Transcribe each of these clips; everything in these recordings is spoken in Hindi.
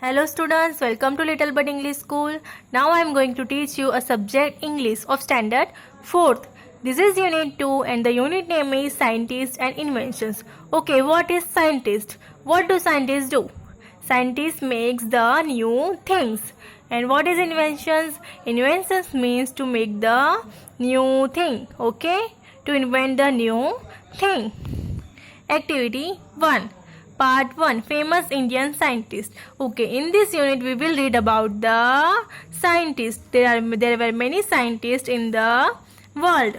Hello students, welcome to Little Bird English School. Now I am going to teach you a subject English of standard 4th. This is unit 2 and the unit name is Scientists and Inventions. Okay, what is scientist? What do scientists do? Scientists makes the new things. And what is inventions? Inventions means to make the new thing. Okay, to invent the new thing. Activity 1. Part 1. Famous Indian scientists. Okay, in this unit we will read about the scientists. There were many scientists in the world.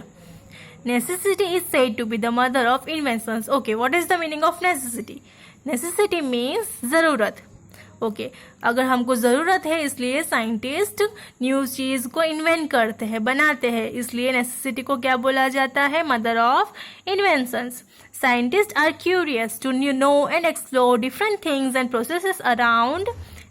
Necessity is said to be the mother of inventions. Okay, what is the meaning of necessity? Necessity means ज़रूरत. ओके अगर हमको ज़रूरत है इसलिए साइंटिस्ट न्यू चीज़ को इन्वेंट करते हैं, बनाते हैं, इसलिए नेसेसिटी को क्या बोला जाता है? Mother of inventions. Scientist are curious to know and explore different things and processes around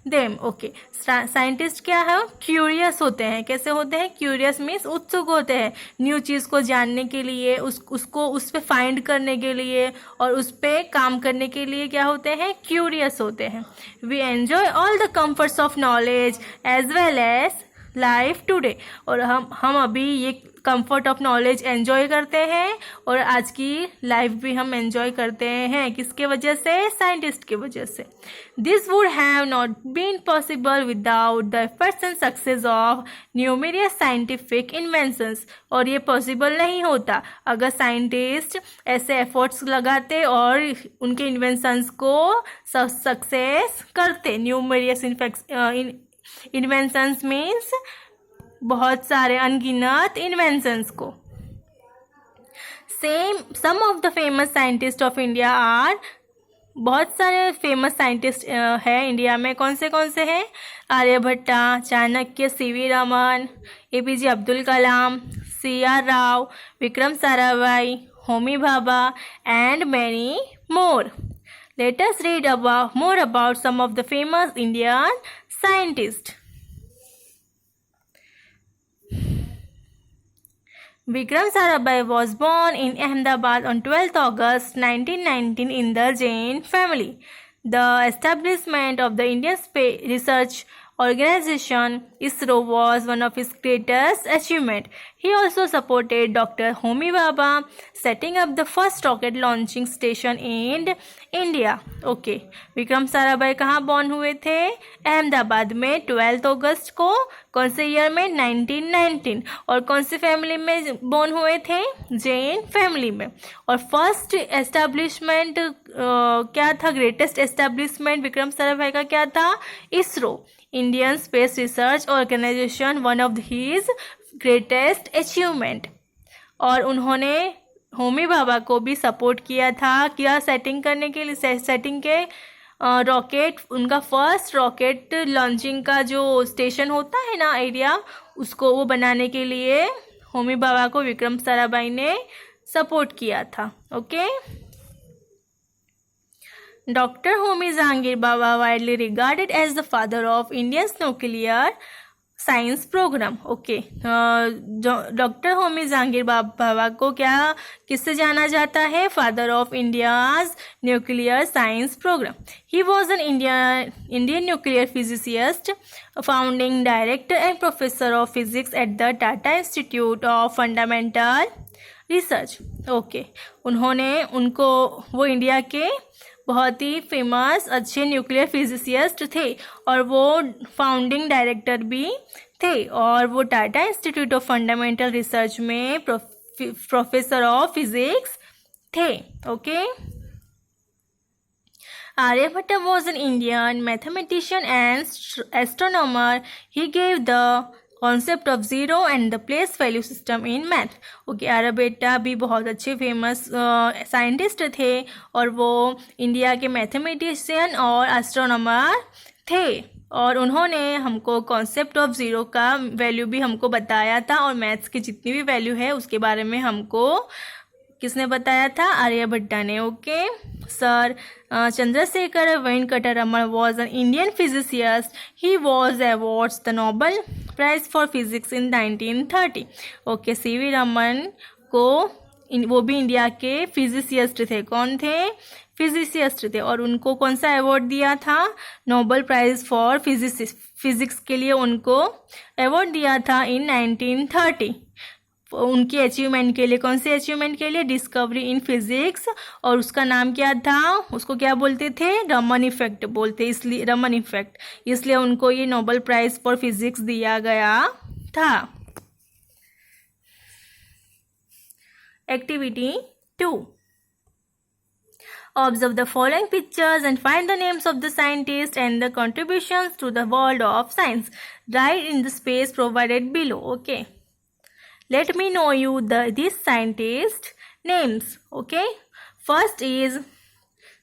them. Okay, scientist क्या है? क्यूरियस होते हैं. कैसे होते हैं? क्यूरियस मीन्स उत्सुक होते हैं न्यू चीज़ को जानने के लिए, उसको उस पर फाइंड करने के लिए और उस पर काम करने के लिए क्या होते हैं? क्यूरियस होते हैं. We enjoy all the comforts of knowledge as well as life today. और हम अभी ये कंफर्ट ऑफ नॉलेज एंजॉय करते हैं और आज की लाइफ भी हम एंजॉय करते हैं. किसके वजह से? साइंटिस्ट की वजह से. This would have not been possible without the efforts and success of numerous scientific inventions. और ये पॉसिबल नहीं होता अगर साइंटिस्ट ऐसे एफर्ट्स लगाते और उनके इन्वेंशंस को सक्सेस करते. न्यूमेरियस इन्वेंशंस मीन्स बहुत सारे अनगिनत इन्वेंशंस को. Some of the famous scientist of India are. बहुत सारे फेमस साइंटिस्ट हैं इंडिया में. कौन से हैं? Aryabhatta, Chanakya, CV Raman, APJ Abdul Kalam, CR Rao, Vikram Sarabhai, Homi Bhabha and many more. Let us read more about some of the famous Indian scientists. Vikram Sarabhai was born in Ahmedabad on 12th August 1919 in the Jain family. The establishment of the Indian Space Research Organization ISRO was one of his greatest achievements. He also supported Dr. Homi Bhabha setting up the first rocket launching station in India. Okay, Vikram Sarabhai कहाँ बॉर्न हुए थे? अहमदाबाद में 12 अगस्त को. कौन से ईयर में? 1919. और कौन सी फैमिली में बॉर्न हुए थे? जैन फैमिली में. और फर्स्ट एस्टेब्लिशमेंट क्या था? ग्रेटेस्ट एस्टेब्लिशमेंट विक्रम साराभाई का क्या था? ISRO, Indian space research organisation, one of his greatest achievement. और उन्होंने होमी भाभा को भी सपोर्ट किया था. क्या? सेटिंग करने के लिए, सेटिंग के रॉकेट, उनका फर्स्ट रॉकेट लॉन्चिंग का जो स्टेशन होता है ना, एरिया, उसको वो बनाने के लिए होमी भाभा को विक्रम साराभाई ने सपोर्ट किया था. Okay. Dr. Homi Jahangir Bhabha, widely regarded as the father of India's nuclear science programme. Okay, doctor Homi Jehangir Bhabha को क्या, किससे जाना जाता है? Father of India's nuclear science programme. He was an Indian nuclear physicist, founding director and professor of physics at the Tata institute of fundamental research. Okay, वो इंडिया के बहुत ही फेमस अच्छे न्यूक्लियर फिजिसिस्ट थे और वो फाउंडिंग डायरेक्टर भी थे और वो Tata institute of fundamental research में प्रोफेसर ऑफ फिजिक्स थे. Okay. Aryabhatta was an Indian mathematician and astronomer. He gave the concept of zero and the place value system in math. Okay, Aryabhatta भी बहुत अच्छे फेमस साइंटिस्ट थे और वो इंडिया के मैथमेटिशियन और एस्ट्रोनॉमर थे और उन्होंने हमको कॉन्सेप्ट ऑफ ज़ीरो का वैल्यू भी हमको बताया था और मैथ्स की जितनी भी वैल्यू है उसके बारे में हमको किसने बताया था? आर्यभट्टा ने. Okay. Sir Chandrasekhar Venkata Raman was an Indian physicist. He was awards the Nobel prize for physics in 1930. Okay, CV Raman को वो भी इंडिया के फिजिसिस्ट थे. कौन थे? फिजिसिस्ट थे और उनको कौन सा अवार्ड दिया था? नोबेल प्राइज फॉर फिजिक्स के लिए उनको अवार्ड दिया था इन 1930। उनकी अचीवमेंट के लिए, कौन से अचीवमेंट के लिए? Discovery in physics. और उसका नाम क्या था? उसको क्या बोलते थे? रमन इफेक्ट बोलते, इसलिए रमन इफेक्ट, इसलिए उनको ये नोबेल प्राइज फॉर फिजिक्स दिया गया था। Activity 2, observe the following pictures and find the names of the scientists and the contributions to the world of science. Write in the space provided below. Okay, let me know you these scientist names. Okay, first is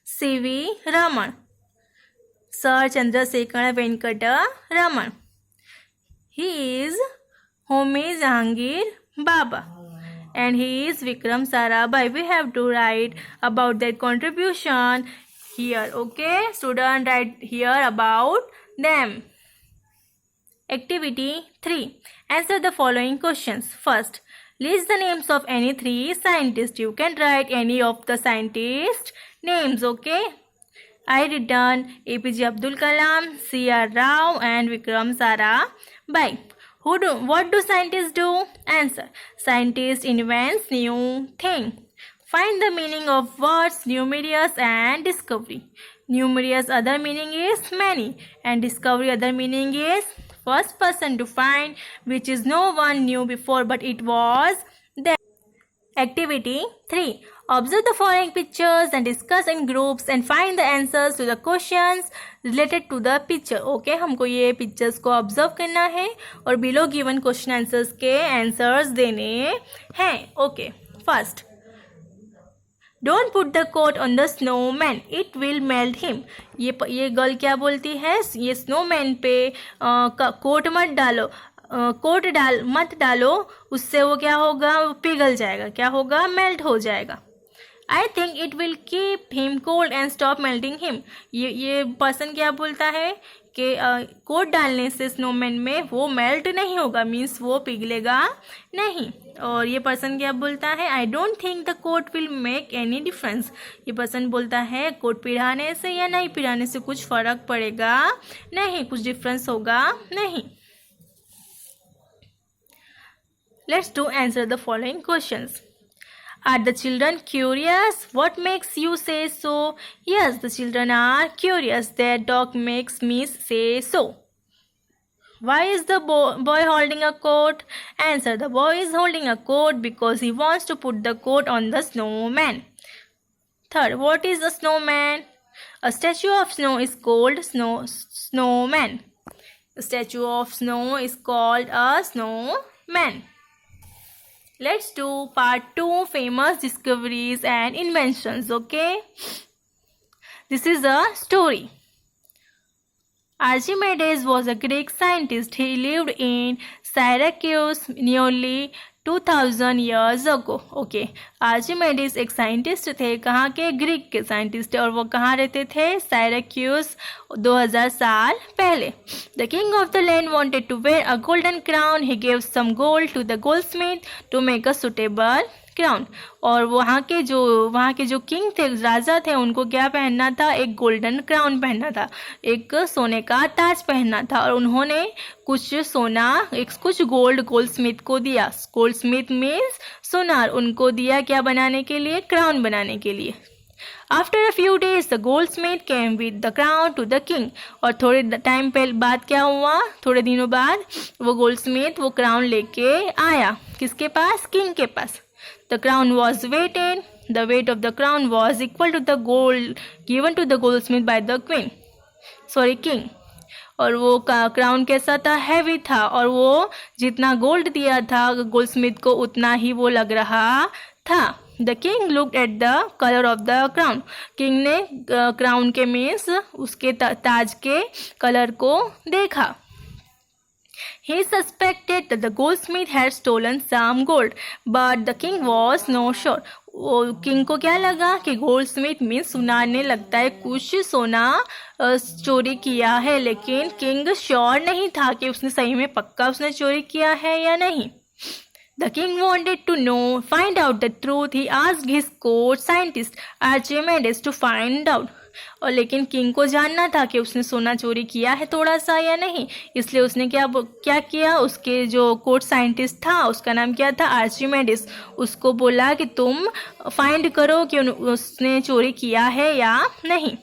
C.V. Raman, Sir Chandrasekhar Venkata Raman. He is Homi Jahangir Baba. And he is Vikram Sarabhai. We have to write about their contribution here. Okay, student, write here about them. Activity 3, answer the following questions. First, list the names of any 3 scientists. You can write any of the scientists names. Okay, I written APJ Abdul Kalam, C.R. Rao and Vikram Sarabhai. What do scientists do? Answer, scientists invents new thing. Find the meaning of words numerous and discovery. Numerous other meaning is many and discovery other meaning is first person to find, which is no one knew before but it was there. Activity 3, observe the following pictures and discuss in groups and find the answers to the questions related to the picture. Okay, हमको ये pictures को observe करना है और below given question answers के answers देने हैं. Okay, first, don't put the coat on the snowman, it will melt him. ये गर्ल क्या बोलती है? ये snowman पे कोट मत डालो, मत डालो, उससे वो क्या होगा? वो पिघल जाएगा. क्या होगा? मेल्ट हो जाएगा. I think it will keep him cold and stop melting him. ये पर्सन क्या बोलता है कि कोट डालने से स्नोमैन में वो मेल्ट नहीं होगा, मीन्स वो पिघलेगा नहीं. और ये पर्सन क्या बोलता है? I don't think the coat will make any difference. ये पर्सन बोलता है कोट पिघाने से या नहीं पिघाने से कुछ फर्क पड़ेगा नहीं, कुछ डिफरेंस होगा नहीं. Let's do answer the following questions. Are the children curious? What makes you say so? Yes, the children are curious. Their dog makes me say so. Why is the boy holding a coat? Answer, the boy is holding a coat because he wants to put the coat on the snowman. Third, what is a snowman? A statue of snow is called snowman. A statue of snow is called a snowman. Let's do part 2, famous discoveries and inventions. Okay, this is a story. Archimedes was a Greek scientist. He lived in Syracuse nearly 2000 years ago. Okay, आर्चिमेडिस एक साइंटिस्ट थे. कहाँ के? ग्रीक के साइंटिस्ट. और वो कहाँ रहते थे? साइराक्यूस. 2000 साल पहले. The king of the land wanted to wear a golden crown. He gave some gold to the goldsmith to make a suitable crown. और वहाँ के जो किंग थे, राजा थे, उनको क्या पहनना था? एक गोल्डन क्राउन पहनना था, एक सोने का ताज पहनना था. और उन्होंने कुछ सोना, कुछ गोल्ड गोल्डस्मिथ को दिया. गोल्डस्मिथ मीन्स सोनार. उनको दिया क्या बनाने के लिए? क्राउन बनाने के लिए. After a few days, the goldsmith came with the crown to the king. और थोड़े टाइम बाद क्या हुआ? थोड़े दिनों बाद वो गोल्डस्मिथ वो क्राउन लेके आया. किसके पास? किंग के पास. The crown was weighted. The weight of the crown was equal to the gold given to the goldsmith by the king. और वो क्राउन कैसा था? हैवी था. और वो जितना गोल्ड दिया था गोल्डस्मिथ को उतना ही वो लग रहा था. The king looked at the color of the crown. King ने क्राउन के मीन्स उसके ताज के कलर को देखा. He suspected that the goldsmith had stolen some gold, but the king was not sure. King को क्या लगा कि गोल्डस्मिथ मीन्स सुनार ने लगता है कुछ सोना चोरी किया है, लेकिन किंग श्योर नहीं था कि उसने सही में पक्का उसने चोरी किया है या नहीं. The king wanted to find out the truth. He asked his court scientist Archimedes to find out. और लेकिन किंग को जानना था कि उसने सोना चोरी किया है थोड़ा सा या नहीं, इसलिए उसने क्या किया, उसके जो कोर्ट साइंटिस्ट था, उसका नाम क्या था, आर्चिमेडिस, उसको बोला कि तुम फाइंड करो कि उसने चोरी किया है या नहीं.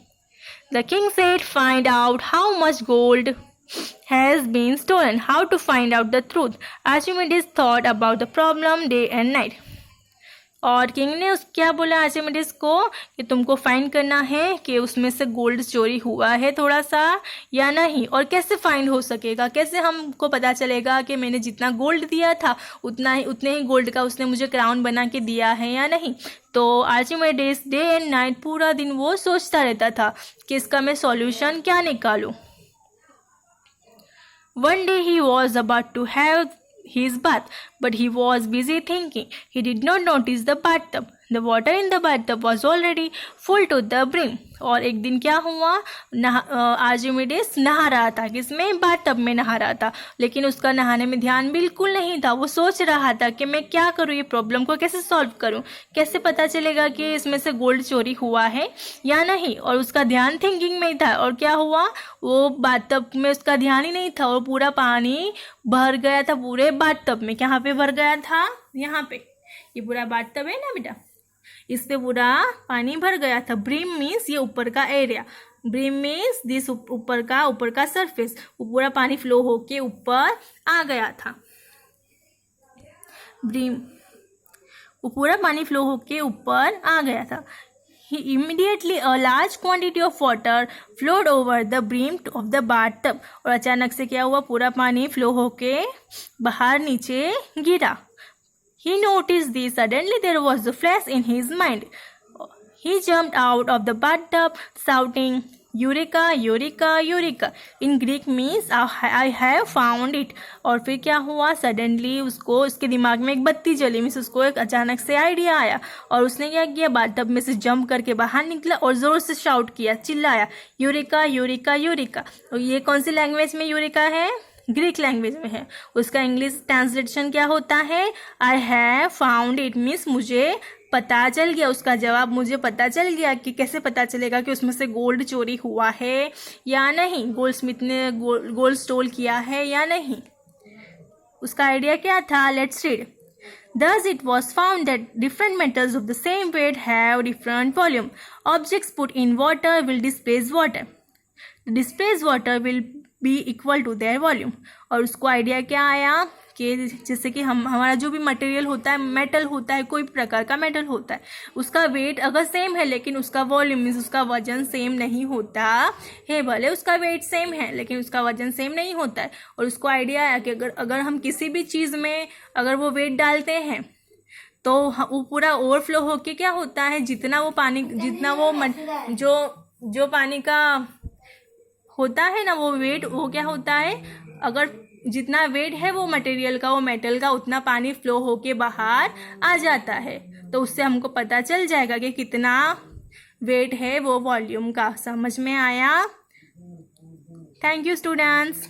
The king said, find out how much gold has been stolen. How to find out the truth? Archimedes thought about the problem day and night. और किंग ने क्या बोला आर्चिमेडिस को कि तुमको फाइंड करना है कि उसमें से गोल्ड चोरी हुआ है थोड़ा सा या नहीं, और कैसे फाइंड हो सकेगा, कैसे हमको पता चलेगा कि मैंने जितना गोल्ड दिया था उतने ही गोल्ड का उसने मुझे क्राउन बना के दिया है या नहीं. तो आर्चिमेडिस डे एंड नाइट पूरा दिन वो सोचता रहता था कि इसका मैं सॉल्यूशन क्या निकालूं. One day he was about to have his bath, but he was busy thinking. He did not notice the bathtub. The water in the bathtub was already full to the brim. और एक दिन क्या हुआ, आर्चिमेडिस नहा रहा था, किसमें, बाथटब में नहा रहा था, लेकिन उसका नहाने में ध्यान बिल्कुल नहीं था. वो सोच रहा था कि मैं क्या करूँ, ये प्रॉब्लम को कैसे सॉल्व करूँ, कैसे पता चलेगा कि इसमें से गोल्ड चोरी हुआ है या नहीं, और उसका ध्यान थिंकिंग में ही था. और क्या हुआ, वो बाथटब में उसका ध्यान ही नहीं था और पूरा पानी भर गया था पूरे बाथटब में. कहाँ पे भर गया था, यहाँ पे, ये पूरा बाथटब है ना बेटा, इस पे पूरा पानी भर गया था. ब्रिम मीन्स ये ऊपर का एरिया, ब्रिम मीन्स दिस ऊपर का सरफेस, वो पूरा पानी फ्लो होके ऊपर आ गया था. ब्रिम, वो पूरा पानी फ्लो होके ऊपर आ गया था. Immediately a large quantity of water flowed over the brim of the bathtub. और अचानक से क्या हुआ, पूरा पानी फ्लो होके बाहर नीचे गिरा. He noticed this. Suddenly there was a flash in his mind. He jumped out of the bathtub shouting, Eureka, Eureka, Eureka. In Greek means I have found it. और फिर क्या हुआ, सडनली उसके दिमाग में एक बत्ती जली, मीन्स उसको एक अचानक से आइडिया आया और उसने क्या किया, बाथटब में से जंप करके बाहर निकला और जोर से शाउट किया, चिल्लाया, यूरिका, यूरिका, यूरिका. और ये कौन सी लैंग्वेज में यूरिका है, ग्रीक लैंग्वेज में है. उसका इंग्लिश ट्रांसलेशन क्या होता है, I have found it, means मुझे पता चल गया. उसका जवाब, मुझे पता चल गया. कि कैसे पता चलेगा कि उसमें से गोल्ड चोरी हुआ है या नहीं, गोल्ड स्मिथ ने गोल्ड स्टोल किया है या नहीं. उसका आइडिया क्या था, let's read. Thus it was found that different metals of the same weight have different volume. Objects put in water will displace water. The displaced water will be equal to their volume. और उसको आइडिया क्या आया कि जैसे कि हमारा जो भी मटेरियल होता है, मेटल होता है, कोई प्रकार का मेटल होता है, उसका वेट अगर सेम है लेकिन उसका वॉल्यूम मीन्स उसका वजन सेम नहीं होता है. भले उसका वेट सेम है लेकिन उसका वजन सेम नहीं होता है. और उसको आइडिया आया कि अगर हम किसी भी चीज़ में अगर वो वेट डालते हैं तो वो पूरा ओवरफ्लो होके क्या होता है, जितना वो जो पानी का होता है ना, वो वेट, वो क्या होता है, अगर जितना वेट है वो मटेरियल का, वो मेटल का, उतना पानी फ्लो होके बाहर आ जाता है. तो उससे हमको पता चल जाएगा कि कितना वेट है वो वॉल्यूम का. समझ में आया? Thank you students.